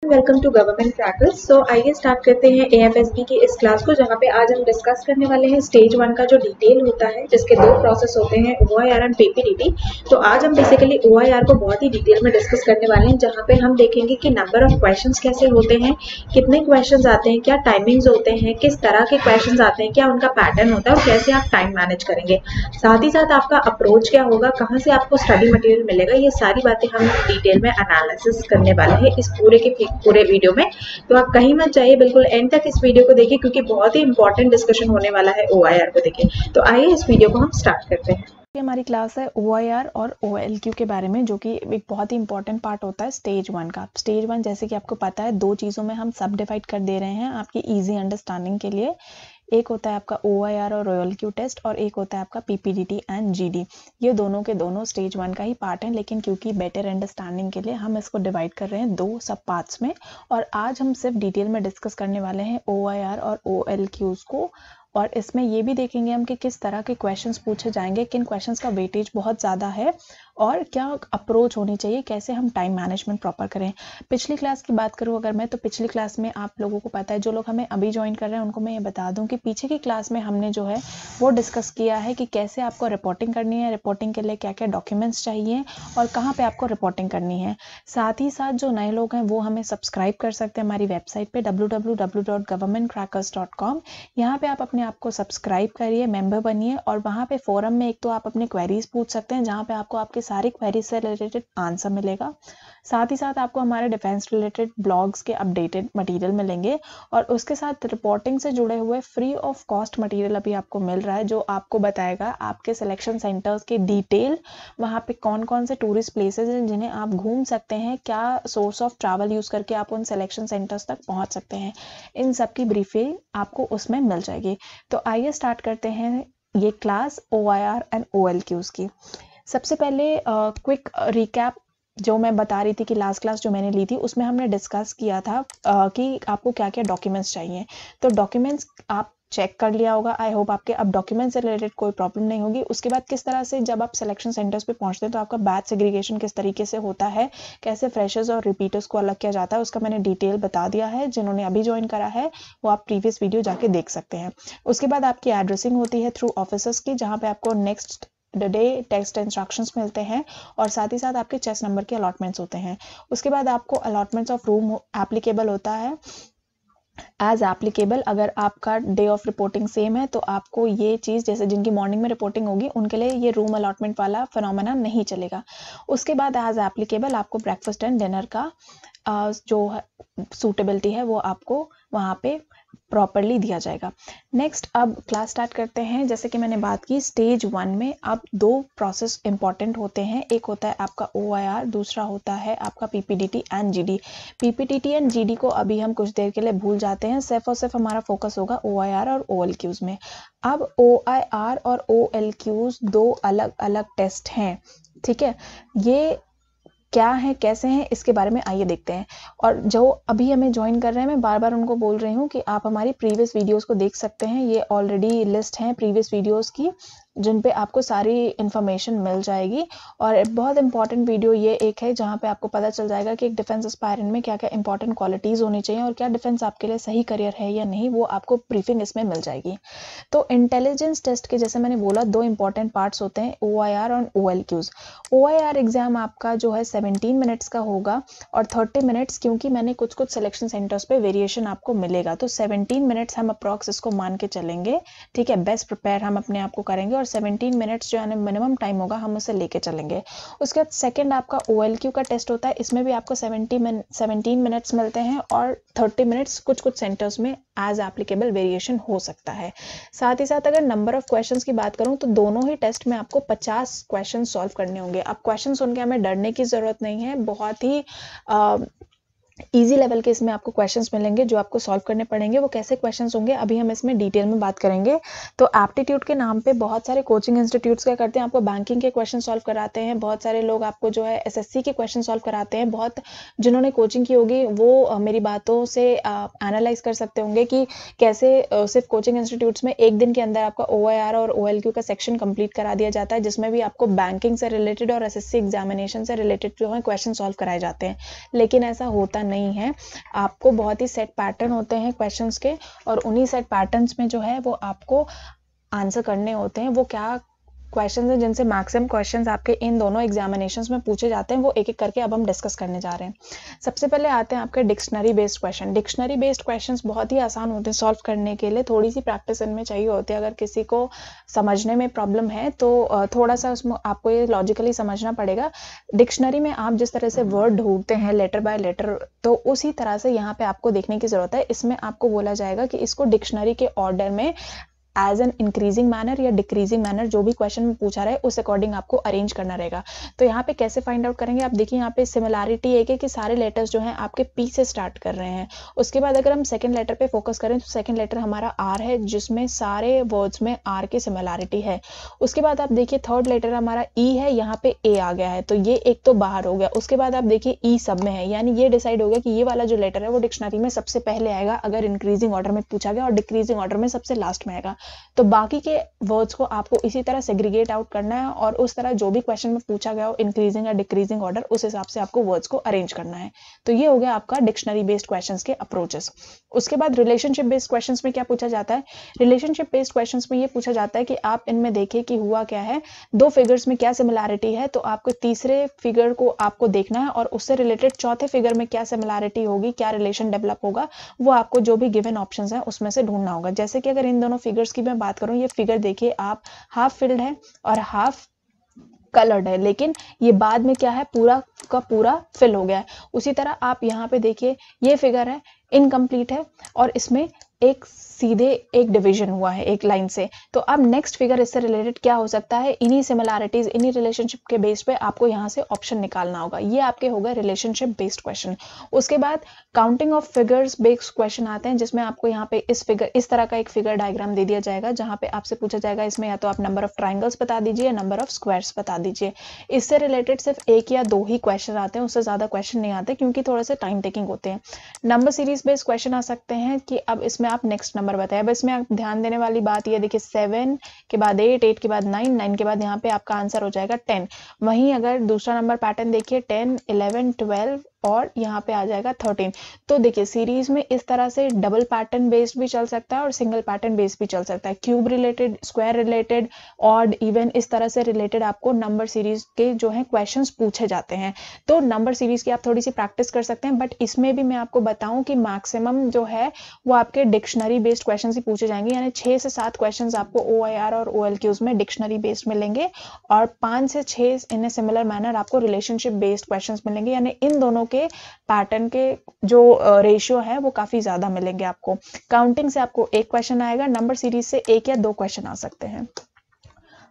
Welcome to government crackers. So आइए start करते हैं एएफएसबी की इस क्लास को, जहां पे आज हम डिस्कस करने वाले हैं स्टेज 1 का जो डिटेल होता है, जिसके दो प्रोसेस होते हैं, ओआईआर एंड पीपीडीटी। तो आज हम बेसिकली ओआईआर को बहुत ही डिटेल में डिस्कस करने वाले हैं, जहां पे हम देखेंगे कि नंबर ऑफ क्वेश्चंस कैसे होते हैं, कितने क्वेश्चंस आते हैं, क्या टाइमिंग्स होते हैं, किस तरह के क्वेश्चंस आते हैं, क्या उनका पैटर्न होता है और कैसे आप टाइम मैनेज करेंगे। साथ ही साथ आपका अप्रोच क्या होगा, कहाँ से आपको स्टडी मटेरियल मिलेगा, ये सारी बातें हम डिटेल में एनालिसिस करने वाले हैं इस पूरे वीडियो में। तो आप कहीं मत जाइए, बिल्कुल एंड तक इस वीडियो को देखिए, क्योंकि बहुत ही इंपॉर्टेंट डिस्कशन होने वाला है ओआईआर को देखिए। तो आइए इस वीडियो को हम स्टार्ट करते हैं। हमारी क्लास है ओआईआर और ओएलक्यू के बारे में, जो कि एक बहुत ही इंपॉर्टेंट पार्ट होता है स्टेज 1 का। स्टेज 1 जैसे कि आपको पता है, दो चीज़ों में हम सब डिवाइड कर दे रहे हैं आपकी इजी अंडरस्टैंडिंग के लिए। एक होता है आपका ओआईआर और ओएलक्यू टेस्ट, और एक होता है आपका पीपीडीटी एंड जीडी। ये दोनों के दोनों स्टेज 1 का ही पार्ट हैं, लेकिन क्योंकि बेटर अंडरस्टैंडिंग के लिए हम इसको डिवाइड कर रहे हैं दो सब पार्ट्स में। और आज हम सिर्फ डिटेल में डिस्कस करने वाले हैं ओआईआर और ओएलक्यूज को, और इसमें ये भी देखेंगे हम कि किस तरह के क्वेश्चंस पूछे जाएंगे, किन क्वेश्चंस का वेटेज बहुत ज़्यादा है और क्या अप्रोच होनी चाहिए, कैसे हम टाइम मैनेजमेंट प्रॉपर करें। पिछली क्लास की बात करूं अगर मैं, तो पिछली क्लास में आप लोगों को पता है, जो लोग हमें अभी ज्वाइन कर रहे हैं उनको मैं ये बता दूं कि पीछे की क्लास में हमने जो है वो डिस्कस किया है कि कैसे आपको रिपोर्टिंग करनी है, रिपोर्टिंग के लिए क्या क्या डॉक्यूमेंट्स चाहिए और कहाँ पर आपको रिपोर्टिंग करनी है। साथ ही साथ जो नए लोग हैं वो हमें सब्सक्राइब कर सकते हैं हमारी वेबसाइट पर www.governmentcrackers.com। यहाँ पर आप अपने आप को सब्सक्राइब करिए, मेंबर बनिए, और वहाँ पे फोरम में एक तो आप अपने क्वेरीज पूछ सकते हैं, जहाँ पे आपको आपकी सारी क्वेरीज से रिलेटेड आंसर मिलेगा। साथ ही साथ आपको हमारे डिफेंस रिलेटेड ब्लॉग्स के अपडेटेड मटेरियल मिलेंगे, और उसके साथ रिपोर्टिंग से जुड़े हुए फ्री ऑफ कॉस्ट मटेरियल अभी आपको मिल रहा है, जो आपको बताएगा आपके सिलेक्शन सेंटर्स की डिटेल, वहाँ पे कौन कौन से टूरिस्ट प्लेसेस हैं जिन्हें आप घूम सकते हैं, क्या सोर्स ऑफ ट्रैवल यूज़ करके आप उन सिलेक्शन सेंटर्स तक पहुँच सकते हैं। इन सब की ब्रीफिंग आपको उसमें मिल जाएगी। तो आइए स्टार्ट करते हैं ये क्लास ओआईआर एंड ओएलक्यूज की। सबसे पहले क्विक रिकैप जो मैं बता रही थी कि लास्ट क्लास जो मैंने ली थी उसमें हमने डिस्कस किया था कि आपको क्या क्या डॉक्यूमेंट्स चाहिए। तो डॉक्यूमेंट्स आप चेक कर लिया होगा, आई होप आपके अब डॉक्यूमेंट से रिलेटेड कोई प्रॉब्लम नहीं होगी। उसके बाद किस तरह से जब आप सिलेक्शन सेंटर्स पे पहुंचते हैं तो आपका बैच सेग्रीगेशन किस तरीके से होता है, कैसे फ्रेशर्स और रिपीटर्स को अलग किया जाता है, उसका मैंने डिटेल बता दिया है। जिन्होंने अभी ज्वाइन करा है वो आप प्रीवियस वीडियो जाके देख सकते हैं। उसके बाद आपकी एड्रेसिंग होती है थ्रू ऑफिसर्स की, जहाँ पे आपको नेक्स्ट डे टेक्स्ट इंस्ट्रक्शंस मिलते हैं, और साथ ही साथ आपके चेस्ट नंबर के अलॉटमेंट्स होते हैं। उसके बाद आपको अलॉटमेंट्स ऑफ रूम एप्लीकेबल होता है एज एप्लीकेबल। अगर आपका डे ऑफ रिपोर्टिंग सेम है तो आपको ये चीज़, जैसे जिनकी मॉर्निंग में रिपोर्टिंग होगी उनके लिए ये रूम अलॉटमेंट वाला फिनोमेना नहीं चलेगा। उसके बाद एज एप्लीकेबल आपको ब्रेकफास्ट एंड डिनर का जो सूटेबिलिटी है वो आपको वहाँ पे प्रॉपरली दिया जाएगा। नेक्स्ट अब क्लास स्टार्ट करते हैं। जैसे कि मैंने बात की स्टेज 1 में अब दो प्रोसेस इंपॉर्टेंट होते हैं, एक होता है आपका ओआईआर, दूसरा होता है आपका PPDT and GD. PPDT and GD को अभी हम कुछ देर के लिए भूल जाते हैं, सिर्फ और सिर्फ हमारा फोकस होगा ओआईआर और ओएलक्यूज में। अब ओआईआर और ओएलक्यूज दो अलग अलग टेस्ट हैं, ठीक है। ये क्या है, कैसे हैं, इसके बारे में आइए देखते हैं। और जो अभी हमें ज्वाइन कर रहे हैं, मैं बार बार उनको बोल रही हूँ कि आप हमारी प्रीवियस वीडियोस को देख सकते हैं। ये ऑलरेडी लिस्ट है प्रीवियस वीडियोस की, जिन पे आपको सारी इन्फॉर्मेशन मिल जाएगी। और बहुत इंपॉर्टेंट वीडियो ये एक है जहाँ पे आपको पता चल जाएगा कि एक डिफेंस एस्पायरेंट में क्या क्या इंपॉर्टेंट क्वालिटीज़ होनी चाहिए और क्या डिफेंस आपके लिए सही करियर है या नहीं, वो आपको ब्रीफिंग इसमें मिल जाएगी। तो इंटेलिजेंस टेस्ट के, जैसे मैंने बोला, दो इंपॉर्टेंट पार्ट्स होते हैं, ओआईआर और ओएलक्यूज। ओआईआर एग्जाम आपका जो है 17 मिनट्स का होगा और 30 मिनट्स, क्योंकि मैंने कुछ कुछ सिलेक्शन सेंटर्स पे वेरिएशन आपको मिलेगा, तो 17 मिनट्स हम अप्रॉक्स इसको मान के चलेंगे, ठीक है। बेस्ट प्रिपेयर हम अपने आप को करेंगे और 17 मिनट्स जो है मिनिमम टाइम होगा हम उसे लेके चलेंगे। उसके बाद सेकंड आपका ओएलक्यू का टेस्ट होता है, इसमें भी आपको 17 मिनट्स मिलते हैं और 30 मिनट्स कुछ कुछ सेंटर्स में एज एप्लीकेबल वेरिएशन हो सकता है। साथ ही साथ अगर नंबर ऑफ क्वेश्चंस की बात करूं तो दोनों ही टेस्ट में आपको 50 क्वेश्चन सॉल्व करने होंगे। अब क्वेश्चन सुन के हमें डरने की जरूरत नहीं है, बहुत ही इजी लेवल के इसमें आपको क्वेश्चंस मिलेंगे जो आपको सॉल्व करने पड़ेंगे। वो कैसे क्वेश्चंस होंगे अभी हम इसमें डिटेल में बात करेंगे। तो एप्टीट्यूड के नाम पे बहुत सारे कोचिंग इंस्टीट्यूट्स क्या करते हैं, आपको बैंकिंग के क्वेश्चन सॉल्व कराते हैं, बहुत सारे लोग आपको जो है एसएससी के क्वेश्चन सॉल्व कराते हैं। बहुत जिन्होंने कोचिंग की होगी वो मेरी बातों से एनालाइज कर सकते होंगे कि कैसे सिर्फ कोचिंग इंस्टीट्यूट्स में एक दिन के अंदर आपका ओआईआर और ओएलक्यू का सेक्शन कंप्लीट करा दिया जाता है, जिसमें भी आपको बैंकिंग से रिलेटेड और एसएससी एग्जामिनेशन से रिलेटेड जो है क्वेश्चन सॉल्व कराए जाते हैं। लेकिन ऐसा होता नहीं है। आपको बहुत ही सेट पैटर्न होते हैं क्वेश्चंस के, और उन्हीं सेट पैटर्न्स में जो है वो आपको आंसर करने होते हैं। वो क्या क्वेश्चंस हैं जिनसे मैक्सिमम क्वेश्चंस आपके इन दोनों एग्जामिनेशंस में पूछे जाते हैं, वो एक एक करके अब हम डिस्कस करने जा रहे हैं। सबसे पहले आते हैं आपके dictionary based question. Dictionary based questions बहुत ही आसान होते हैं सॉल्व करने के लिए, थोड़ी सी प्रैक्टिस इनमें चाहिए होती है। अगर किसी को समझने में प्रॉब्लम है तो थोड़ा सा उसमें आपको ये लॉजिकली समझना पड़ेगा। डिक्शनरी में आप जिस तरह से वर्ड ढूंढते हैं लेटर बाय लेटर, तो उसी तरह से यहाँ पे आपको देखने की जरूरत है। इसमें आपको बोला जाएगा कि इसको डिक्शनरी के ऑर्डर में एज एन इंक्रीजिंग मैनर या डिक्रीजिंग मैनर, जो भी क्वेश्चन में पूछा रहा है उस अकॉर्डिंग आपको अरेंज करना रहेगा। तो यहाँ पे कैसे फाइंड आउट करेंगे, आप देखिए यहाँ पे सिमिलैरिटी एक है कि सारे लेटर्स जो हैं आपके पी से स्टार्ट कर रहे हैं। उसके बाद अगर हम सेकंड लेटर पे फोकस करें तो सेकंड लेटर हमारा आर है, जिसमें सारे वर्ड्स में आर की सिमिलैरिटी है। उसके बाद आप देखिए थर्ड लेटर हमारा ई है, यहाँ पे ए आ गया है, तो ये एक तो बाहर हो गया। उसके बाद आप देखिए ई सब में है, यानी ये डिसाइड हो गया कि ये वाला जो लेटर है वो डिक्शनरी में सबसे पहले आएगा अगर इंक्रीजिंग ऑर्डर में पूछा गया, और डिक्रीजिंग ऑर्डर में सबसे लास्ट में आएगा। तो बाकी के वर्ड्स को आपको इसी तरह सेग्रीगेट आउट करना है, और उस तरह जो भी क्वेश्चन में पूछा गया हो इंक्रीजिंग या डिक्रीजिंग ऑर्डर, उस हिसाब से आपको वर्ड्स को अरेंज करना है। तो ये हो गया आपका डिक्शनरी बेस्ड क्वेश्चंस के अप्रोचेस। उसके बाद रिलेशनशिप बेस्ड क्वेश्चंस में क्या पूछा जाता है, रिलेशनशिप बेस्ड क्वेश्चंस में ये पूछा जाता है कि आप इनमें देखिए कि हुआ क्या है, दो फिगर्स में क्या सिमिलैरिटी है, तो आपको तीसरे फिगर को आपको देखना है और उससे रिलेटेड चौथे फिगर में क्या सिमिलैरिटी होगी, क्या रिलेशन डेवलप होगा, वो आपको जो भी गिवन ऑप्शंस हैं उसमें से ढूंढना होगा। जैसे कि अगर इन दोनों फिगर्स की मैं बात करूं, ये फिगर देखिए आप हाफ फिल्ड है और हाफ कलर्ड है, लेकिन ये बाद में क्या है पूरा का पूरा फिल हो गया है। उसी तरह आप यहाँ पे देखिए ये फिगर है इनकम्प्लीट है और इसमें एक सीधे एक डिवीजन हुआ है एक लाइन से। तो अब नेक्स्ट फिगर इससे रिलेटेड क्या हो सकता है, इन्हीं सिमिलैरिटीज इन्हीं रिलेशनशिप के बेस पे आपको यहाँ से ऑप्शन निकालना होगा। ये आपके होगा रिलेशनशिप बेस्ड क्वेश्चन। उसके बाद counting of figures based question आते हैं, जिसमें आपको यहाँ पे इस तरह का एक फिगर डायग्राम दे दिया जाएगा, जहाँ पे आपसे पूछा जाएगा इसमें या तो आप नंबर ऑफ ट्राइंगल्स बता दीजिए या नंबर ऑफ स्क्वायर्स बता दीजिए। इससे रिलेटेड सिर्फ एक या दो ही क्वेश्चन आते हैं, उससे ज्यादा क्वेश्चन नहीं आते क्योंकि थोड़ा से टाइम टेकिंग होते हैं। नंबर सीरीज बेस्ड क्वेश्चन आ सकते हैं कि अब इसमें आप नेक्स्ट नंबर बताएं। अब इसमें आप ध्यान देने वाली बात ये देखिए 7 के बाद 8, 8 के बाद 9, 9 के बाद यहाँ पे आपका आंसर हो जाएगा 10। वहीं अगर दूसरा नंबर पैटर्न देखिए 10, 11, 12 और यहाँ पे आ जाएगा 13। तो देखिए सीरीज में इस तरह से डबल पैटर्न बेस्ड भी चल सकता है और सिंगल पैटर्न बेस्ड भी चल सकता है। Cube related, square related, odd, even इस तरह से रिलेटेड आपको नंबर सीरीज के जो है क्वेश्चंस पूछे जाते हैं। तो नंबर सीरीज की आप थोड़ी सी प्रैक्टिस कर सकते हैं, बट इसमें भी मैं आपको बताऊं कि मैक्सिमम जो है वो आपके डिक्शनरी बेस्ड क्वेश्चन ही पूछे जाएंगे, यानी 6 से 7 क्वेश्चन आपको OIR और OLQs में डिक्शनरी बेस्ड मिलेंगे और 5 से 6 इन सिमिलर मैनर आपको रिलेशनशिप बेस्ड क्वेश्चंस मिलेंगे। यानी इन दोनों के पैटर्न के जो रेशियो है वो काफी ज्यादा मिलेंगे आपको। काउंटिंग से आपको एक क्वेश्चन आएगा, नंबर सीरीज से 1 या 2 क्वेश्चन आ सकते हैं।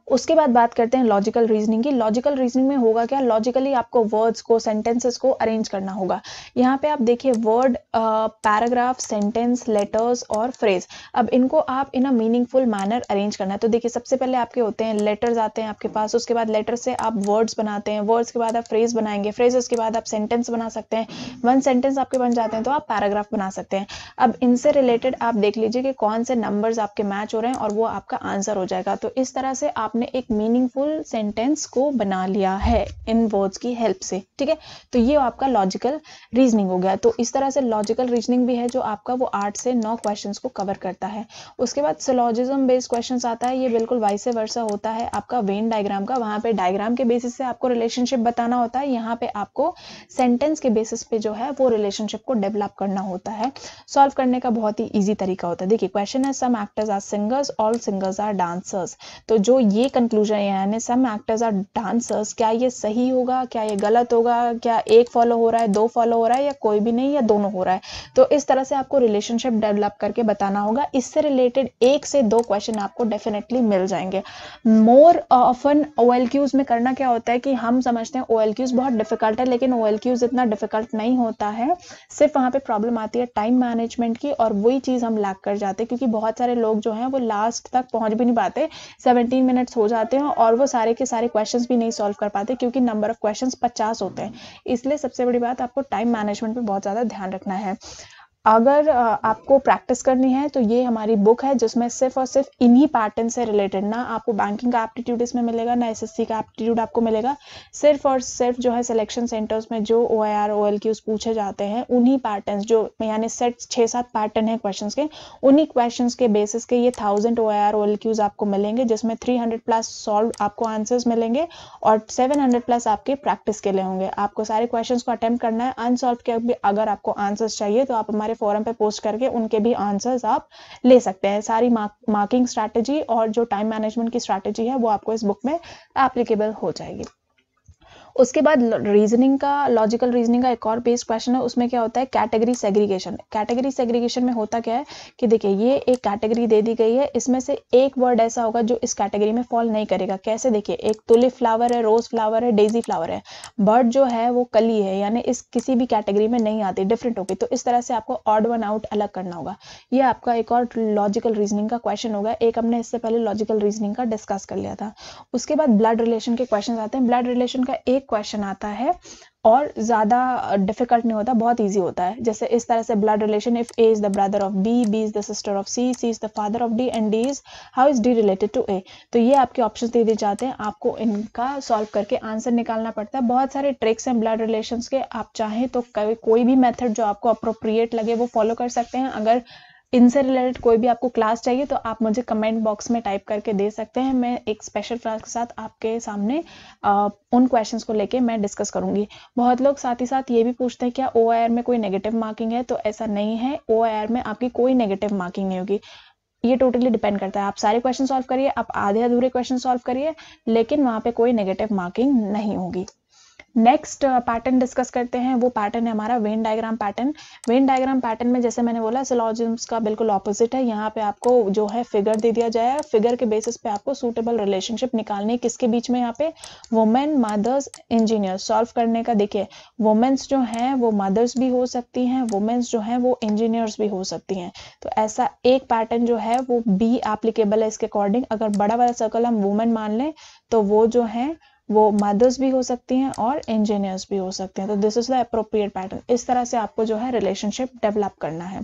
उसके बाद बात करते हैं लॉजिकल रीजनिंग की। लॉजिकल रीजनिंग में होगा क्या, लॉजिकली आपको वर्ड्स को, सेंटेंसेस को अरेंज करना होगा। यहाँ पे आप देखिए वर्ड, पैराग्राफ, सेंटेंस, लेटर्स और फ्रेज, अब इनको आप इन अ मीनिंगफुल मैनर अरेंज करना है। तो देखिए सबसे पहले आपके होते हैं लेटर्स आते हैं आपके पास, उसके बाद लेटर से आप वर्ड्स बनाते हैं, वर्ड्स के बाद आप फ्रेज बनाएंगे, फ्रेजेस के बाद आप सेंटेंस बना सकते हैं, वन सेंटेंस आपके बन जाते हैं तो आप पैराग्राफ बना सकते हैं। अब इनसे रिलेटेड आप देख लीजिए कि कौन से नंबर्स आपके मैच हो रहे हैं और वो आपका आंसर हो जाएगा। तो इस तरह से आप ने एक मीनिंगफुल सेंटेंस को बना लिया है इन वर्ड्स की हेल्प से, ठीक है। तो ये आपका लॉजिकल रीजनिंग हो गया। तो इस तरह से लॉजिकल रीजनिंग भी है जो आपका वो 8 से 9 क्वेश्चंस को कवर करता है। उसके बाद सिलोजिज्म बेस्ड क्वेश्चंस आता है, ये बिल्कुल वाइस वर्सा होता है आपका वेन डायग्राम का। वहां पे डायग्राम के बेसिस से आपको रिलेशनशिप बताना होता है, यहाँ पे आपको सेंटेंस के बेसिस पे जो है वो रिलेशनशिप को डेवलप करना होता है। सॉल्व करने का बहुत ही ईजी तरीका होता है। देखिए क्वेश्चन है some actors are singers, all singers are dancers. तो जो ये कंक्लूजन यानी सम एक्टर्स आर डांसर्स, क्या ये सही होगा, क्या ये गलत होगा, क्या एक फॉलो हो रहा है, 2 फॉलो हो रहा है, या कोई भी नहीं, या दोनों हो रहा है। तो इस तरह से आपको रिलेशनशिप डेवलप करके बताना होगा। इससे रिलेटेड 1 से 2 क्वेश्चन आपको डेफिनेटली मिल जाएंगे। मोर ऑफन OLQs में करना क्या होता है कि हम समझते हैं OLQs बहुत डिफिकल्ट है, लेकिन OLQs इतना डिफिकल्ट नहीं होता है। सिर्फ वहां पे प्रॉब्लम आती है टाइम मैनेजमेंट की, और वही चीज हम लैक कर जाते हैं क्योंकि बहुत सारे लोग जो हैं वो लास्ट तक पहुंच भी नहीं पाते, 17 मिनट्स हो जाते हैं और वो सारे के सारे क्वेश्चंस भी नहीं सॉल्व कर पाते क्योंकि नंबर ऑफ क्वेश्चंस 50 होते हैं। इसलिए सबसे बड़ी बात आपको टाइम मैनेजमेंट पे बहुत ज्यादा ध्यान रखना है। अगर आपको प्रैक्टिस करनी है तो ये हमारी बुक है जिसमें सिर्फ और सिर्फ इन्हीं पैटर्न से रिलेटेड, ना आपको बैंकिंग का एप्टीट्यूड इसमें मिलेगा, ना एसएससी का एप्टीट्यूड आपको मिलेगा, सिर्फ और सिर्फ जो है सिलेक्शन सेंटर्स में जो OIR OLQs पूछे जाते हैं उन्हीं पैटर्न्स, जो यानी सेट 6-7 पैटर्न है क्वेश्चंस के, उन्हीं क्वेश्चंस के बेसिस के ये 1000 OIR OLQs आपको मिलेंगे, जिसमें 300 प्लस सॉल्व आपको आंसर्स मिलेंगे और 700 प्लस आपके प्रैक्टिस के लिए होंगे। आपको सारे क्वेश्चंस को अटेम्प्ट करना है। अनसॉल्व के भी अगर आपको आंसर्स चाहिए तो आप हमारे फोरम पे पोस्ट करके उनके भी आंसर्स आप ले सकते हैं। सारी मार्किंग स्ट्रैटेजी और जो टाइम मैनेजमेंट की स्ट्रैटेजी है वो आपको इस बुक में एप्लीकेबल हो जाएगी। उसके बाद रीजनिंग का, लॉजिकल रीजनिंग का एक और बेस्ड क्वेश्चन है, उसमें क्या होता है कैटेगरी सेग्रीगेशन। कैटेगरी सेग्रीगेशन में होता क्या है कि देखिए ये एक कैटेगरी दे दी गई है, इसमें से एक वर्ड ऐसा होगा जो इस कैटेगरी में फॉल नहीं करेगा। कैसे? देखिए एक टुलिप फ्लावर है, रोज फ्लावर है, डेजी फ्लावर है, बर्ड जो है वो कली है, यानी इस किसी भी कैटेगरी में नहीं आती, डिफरेंट होगी, तो इस तरह से आपको ऑड वन आउट अलग करना होगा। ये आपका एक और लॉजिकल रीजनिंग का क्वेश्चन होगा। एक हमने इससे पहले लॉजिकल रीजनिंग का डिस्कस कर लिया था। उसके बाद ब्लड रिलेशन के क्वेश्चन आते हैं। ब्लड रिलेशन का एक क्वेश्चन आता है और ज्यादा डिफिकल्ट नहीं होता, बहुत इजी होता है। जैसे इस तरह से blood relation, if A is the brother of B, B is the sister of C, C is the father of D and D is, how is D related to A. तो ये आपके options दे दिए जाते हैं, आपको इनका solve करके answer निकालना पड़ता है। बहुत सारे ट्रिक्स हैं ब्लड रिलेशंस के, आप चाहें तो कोई भी मेथड जो आपको अप्रोप्रिएट लगे वो फॉलो कर सकते हैं। अगर इनसे रिलेटेड कोई भी आपको क्लास चाहिए तो आप मुझे कमेंट बॉक्स में टाइप करके दे सकते हैं। मैं एक स्पेशल क्लास के साथ आपके सामने उन क्वेश्चंस को लेके मैं डिस्कस करूंगी। बहुत लोग साथ ही साथ ये भी पूछते हैं क्या OIR में कोई नेगेटिव मार्किंग है, तो ऐसा नहीं है। OIR में आपकी कोई नेगेटिव मार्किंग नहीं होगी। ये टोटली डिपेंड करता है, आप सारे क्वेश्चन सॉल्व करिए, आप आधे अधूरे क्वेश्चन सॉल्व करिए, लेकिन वहां पे कोई नेगेटिव मार्किंग नहीं होगी। नेक्स्ट पैटर्न डिस्कस करते हैं, वो पैटर्न है हमारा Venn diagram pattern. Venn diagram pattern में जैसे मैंने बोला सिलॉजिम्स का बिल्कुल ऑपोजिट है। यहाँ पे आपको जो है फिगर दे दिया जाए, फिगर के बेसिस पे आपको सूटेबल रिलेशनशिप निकालनी है। किसके बीच में? यहाँ पे वुमेन, मदर्स, इंजीनियर्स। सॉल्व करने का देखिए, वुमेन्स जो हैं वो मदर्स भी हो सकती हैं, वुमेन्स जो हैं वो इंजीनियर्स भी हो सकती हैं। तो ऐसा एक पैटर्न जो है वो बी एप्लीकेबल है इसके अकॉर्डिंग। अगर बड़ा वाला सर्कल हम वुमेन मान लें तो वो जो है वो मदर्स भी हो सकती हैं और इंजीनियर्स भी हो सकते हैं। तो this is the appropriate pattern. इस तरह से आपको जो है रिलेशनशिप डेवलप करना है।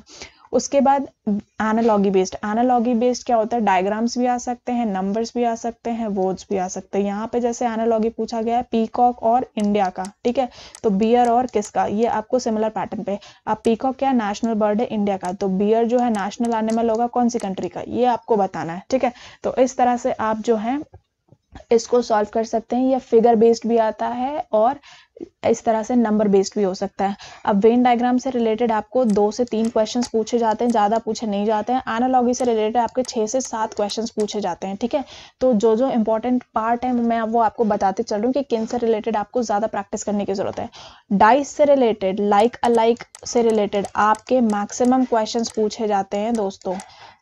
उसके बाद एनालॉगी बेस्ड। एनालॉगी बेस्ड क्या होता है? डायग्राम्स भी आ सकते हैं, नंबर्स भी आ सकते हैं, वर्ड्स भी आ सकते हैं। यहाँ पे जैसे एनालॉगी पूछा गया है पीकॉक और इंडिया का, ठीक है, तो बियर और किसका, ये आपको सिमिलर पैटर्न पे। अब पीकॉक क्या नेशनल बर्ड है इंडिया का, तो बियर जो है नेशनल एनिमल होगा कौन सी कंट्री का, ये आपको बताना है, ठीक है। तो इस तरह से आप जो है इसको सॉल्व कर सकते हैं। या फिगर बेस्ड भी आता है और इस तरह से नंबर बेस्ड भी हो सकता है। अब वेन डायग्राम से रिलेटेड आपको 2 से 3 क्वेश्चंस पूछे जाते हैं, ज्यादा पूछे नहीं जाते हैं। एनालॉगी से रिलेटेड आपके 6 से 7 क्वेश्चंस पूछे जाते हैं, ठीक है। तो जो जो इंपॉर्टेंट पार्ट है मैं वो आपको बताते चल रही हूँ कि किन से रिलेटेड आपको ज्यादा प्रैक्टिस करने की जरूरत है। डाइस से रिलेटेड, लाइक अलाइक से रिलेटेड आपके मैक्सिमम क्वेश्चंस पूछे जाते हैं दोस्तों।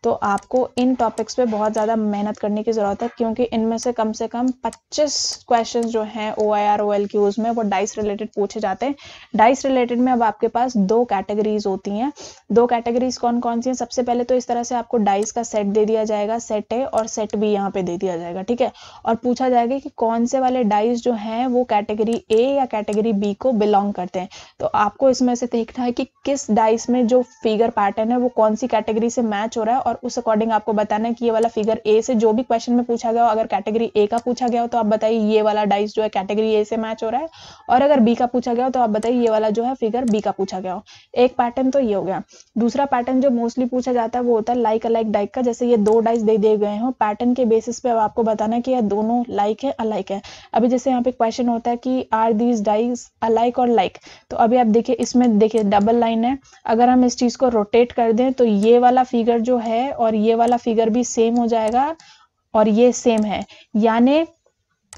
तो आपको इन टॉपिक्स पे बहुत ज़्यादा मेहनत करने की ज़रूरत है, क्योंकि इनमें से कम 25 क्वेश्चंस जो हैं OIR OLQs में वो डाइस रिलेटेड पूछे जाते हैं। डाइस रिलेटेड में अब आपके पास 2 कैटेगरीज होती हैं। 2 कैटेगरीज कौन कौन सी हैं? सबसे पहले तो इस तरह से आपको डाइस का सेट दे दिया जाएगा, सेट A और सेट B यहाँ पे दे दिया जाएगा, ठीक है। और पूछा जाएगा कि कौन से वाले डाइस जो हैं वो कैटेगरी A या कैटेगरी B को बिलोंग करते हैं। तो आपको इसमें से देखना है कि किस डाइस में जो फिगर पैटर्न है वो कौन सी कैटेगरी से मैच हो रहा है, और उस अकॉर्डिंग आपको बताना है कि ये वाला फिगर ए से जो भी क्वेश्चन में पूछा गया हो, अगर कैटेगरी ए का पूछा गया हो तो आप बताइए ये वाला डाइस जो है कैटेगरी ए से मैच हो रहा है, और अगर बी का पूछा गया हो तो आप बताइए ये वाला जो है फिगर बी का पूछा गया हो। एक पैटर्न तो ये हो गया। दूसरा पैटर्न जो मोस्टली पूछा जाता है वो होता है लाइक अलाइक डाइस का। जैसे ये 2 डाइस दे दिए गए हो, पैटर्न के बेसिस पे अब आपको बताना है कि ये दोनों लाइक है अलाइक है। अभी जैसे यहाँ पे क्वेश्चन होता है कि आर दीज डाइस अलाइक और लाइक, तो अभी आप देखिए इसमें देखिए डबल लाइन है। अगर हम इस चीज को रोटेट कर दें तो ये वाला फिगर जो है और ये वाला फिगर भी सेम हो जाएगा और ये सेम है, यानी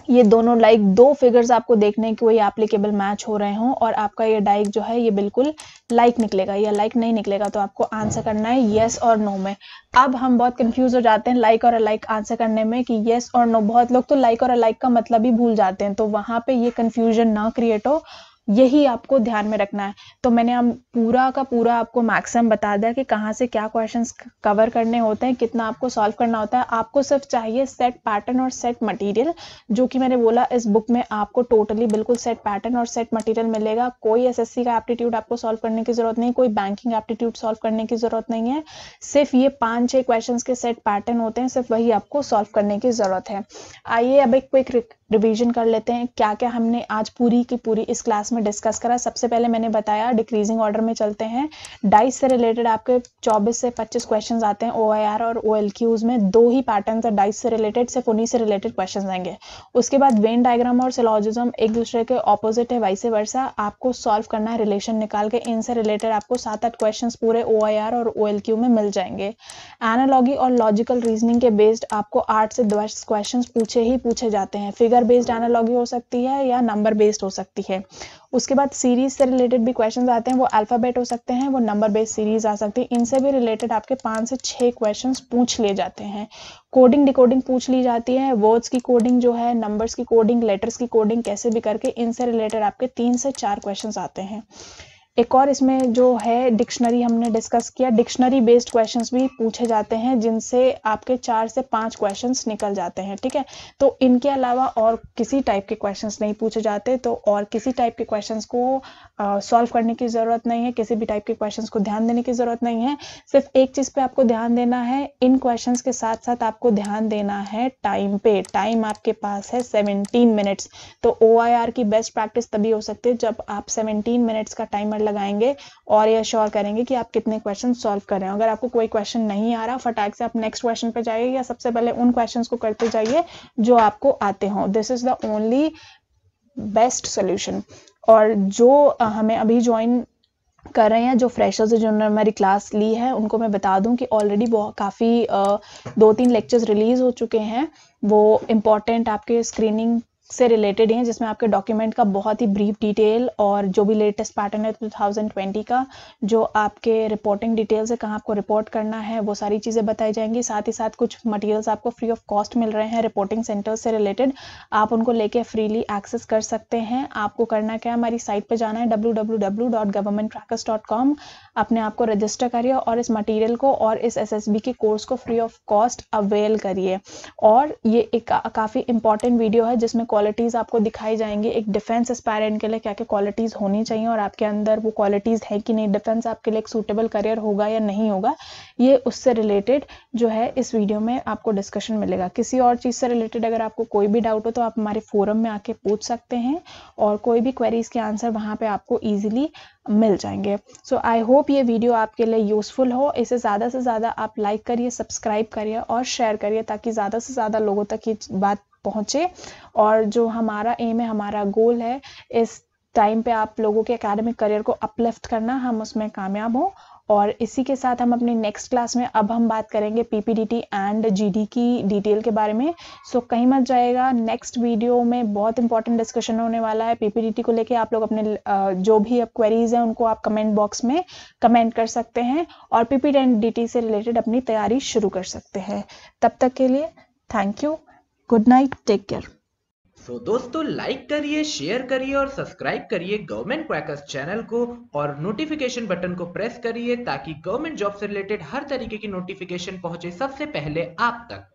ये दोनों लाइक 2 फिगर्स आपको देखने हैं कि वही एप्लीकेबल मैच हो रहे हों, और आपका ये डाइक जो है ये बिल्कुल लाइक निकलेगा या लाइक नहीं निकलेगा। तो आपको आंसर करना है येस और नो में। अब हम बहुत कंफ्यूज हो जाते हैं लाइक और अलाइक आंसर करने में कि येस और नो। बहुत लोग तो लाइक और अलाइक का मतलब ही भूल जाते हैं, तो वहां पे ये कंफ्यूजन ना क्रिएट हो। यही आपको ध्यान में रखना है। तो मैंने हम पूरा का पूरा आपको मैक्सिमम बता दिया कि कहाँ से क्या क्वेश्चंस कवर करने होते हैं, कितना आपको सॉल्व करना होता है। आपको सिर्फ चाहिए सेट पैटर्न और सेट मटेरियल, जो कि मैंने बोला इस बुक में आपको टोटली बिल्कुल सेट पैटर्न और सेट मटेरियल मिलेगा। कोई एसएससी का एप्टीट्यूड आपको सॉल्व करने की जरूरत नहीं, कोई बैंकिंग एप्टीट्यूड सॉल्व करने की जरूरत नहीं है। सिर्फ ये 5-6 क्वेश्चन के सेट पैटर्न होते हैं, सिर्फ वही आपको सॉल्व करने की जरूरत है। आइए अब एक क्विक रिवीजन कर लेते हैं क्या क्या हमने आज पूरी की पूरी इस क्लास में डिस्कस करा। सबसे पहले मैंने बताया डिक्रीजिंग ऑर्डर में चलते हैं। डाइस से रिलेटेड आपके 24 से 25 क्वेश्चंस आते हैं। ओआईआर और ओएलक्यूज में 2 ही पैटर्न्स है डाइस से रिलेटेड, सिर्फ उन्हीं से रिलेटेड क्वेश्चंस आएंगे। उसके बाद वेन डायग्राम और सिलोजिज्म एक दूसरे के ऑपोजिट है, वाइस वर्सा। आपको सॉल्व करना है रिलेशन निकाल के, इनसे रिलेटेड आपको 7-8 क्वेश्चन पूरे ओआईआर और ओएलक्यू में मिल जाएंगे। एनालॉजी और लॉजिकल रीजनिंग के बेस्ड आपको 8 से 10 क्वेश्चन पूछे ही पूछे जाते हैं। फिगर बेस्ड एनालॉजी हो सकती है या नंबर बेस्ड हो सकती है। उसके बाद सीरीज से रिलेटेड भी क्वेश्चंस आते हैं, वो अल्फाबेट हो सकते हैं, वो नंबर बेस्ड सीरीज आ सकती है। इनसे भी रिलेटेड आपके 5 से 6 क्वेश्चंस पूछ लिए जाते हैं। कोडिंग डिकोडिंग पूछ ली जाती है, वर्ड्स की कोडिंग जो है, नंबर्स की कोडिंग, लेटर्स की कोडिंग, कैसे भी करके इनसे रिलेटेड आपके 3 से 4 क्वेश्चंस आते हैं। एक और इसमें जो है डिक्शनरी हमने डिस्कस किया, डिक्शनरी बेस्ड क्वेश्चंस भी पूछे जाते हैं, जिनसे आपके 4 से 5 क्वेश्चंस निकल जाते हैं। ठीक है, तो इनके अलावा और किसी टाइप के क्वेश्चंस नहीं पूछे जाते, तो और किसी टाइप के क्वेश्चंस को सॉल्व करने की ज़रूरत नहीं है, किसी भी टाइप के क्वेश्चंस को ध्यान देने की ज़रूरत नहीं है। सिर्फ एक चीज़ पे आपको ध्यान देना है, इन क्वेश्चंस के साथ साथ आपको ध्यान देना है टाइम पे। टाइम आपके पास है 17 मिनट्स। तो OIR की बेस्ट प्रैक्टिस तभी हो सकती है जब आप 17 मिनट्स का टाइमर लगाएंगे और ये श्योर करेंगे कि आप कितने क्वेश्चन सॉल्व कर रहे हैं। अगर आपको कोई क्वेश्चन नहीं आ रहा, फटाक से आप नेक्स्ट क्वेश्चन पे जाइए या सबसे पहले उन क्वेश्चंस को करते जाइए जो आपको आते हों। This is the only best solution. और जो हमें अभी ज्वाइन कर रहे हैं, जो फ्रेशर्स है, जिन्होंने हमारी क्लास ली है, उनको मैं बता दूं कि ऑलरेडी काफ़ी 2-3 लेक्चर्स रिलीज हो चुके हैं। वो इम्पॉर्टेंट आपके स्क्रीनिंग से रिलेटेड हैं, जिसमें आपके डॉक्यूमेंट का बहुत ही ब्रीफ डिटेल और जो भी लेटेस्ट पैटर्न है 2020 का, जो आपके रिपोर्टिंग डिटेल्स है, कहाँ आपको रिपोर्ट करना है, वो सारी चीज़ें बताई जाएंगी। साथ ही साथ कुछ मटेरियल्स आपको फ्री ऑफ कॉस्ट मिल रहे हैं रिपोर्टिंग सेंटर से रिलेटेड, आप उनको लेके फ्रीली एक्सेस कर सकते हैं। आपको करना क्या है, हमारी साइट पर जाना है www.governmenttrackers.com, अपने आप को रजिस्टर करिए और इस मटीरियल को और इस SSB के कोर्स को फ्री ऑफ कॉस्ट अवेल करिए। और ये एक काफ़ी इंपॉर्टेंट वीडियो है जिसमें क्वालिटीज़ आपको दिखाई जाएंगी। एक डिफेंस एस्पायरेंट के लिए क्या क्या क्वालिटीज़ होनी चाहिए और आपके अंदर वो क्वालिटीज़ है कि नहीं, डिफेंस आपके लिए एक सूटेबल करियर होगा या नहीं होगा, ये उससे रिलेटेड जो है इस वीडियो में आपको डिस्कशन मिलेगा। किसी और चीज़ से रिलेटेड अगर आपको कोई भी डाउट हो तो आप हमारे फोरम में आके पूछ सकते हैं और कोई भी क्वेरीज के आंसर वहाँ पे आपको ईजिली मिल जाएंगे। सो आई होप ये वीडियो आपके लिए यूजफुल हो। इसे ज़्यादा से ज़्यादा आप लाइक करिए, सब्सक्राइब करिए और शेयर करिए, ताकि ज़्यादा से ज़्यादा लोगों तक ये बात पहुँचे। और जो हमारा एम है, हमारा गोल है, इस टाइम पे आप लोगों के एकेडमिक करियर को अपलिफ्ट करना, हम उसमें कामयाब हों। और इसी के साथ हम अपनी नेक्स्ट क्लास में अब हम बात करेंगे PPDT एंड GD की डिटेल के बारे में। सो कहीं मत जाएगा, नेक्स्ट वीडियो में बहुत इंपॉर्टेंट डिस्कशन होने वाला है PPDT को लेके। आप लोग अपने जो भी अब क्वेरीज हैं उनको आप कमेंट बॉक्स में कमेंट कर सकते हैं और PPDT से रिलेटेड अपनी तैयारी शुरू कर सकते हैं। तब तक के लिए thank you, good night, take care. So दोस्तों, लाइक करिए, शेयर करिए और सब्सक्राइब करिए गवर्नमेंट क्रैकर्स चैनल को और नोटिफिकेशन बटन को प्रेस करिए ताकि गवर्नमेंट जॉब से रिलेटेड हर तरीके की नोटिफिकेशन पहुंचे सबसे पहले आप तक।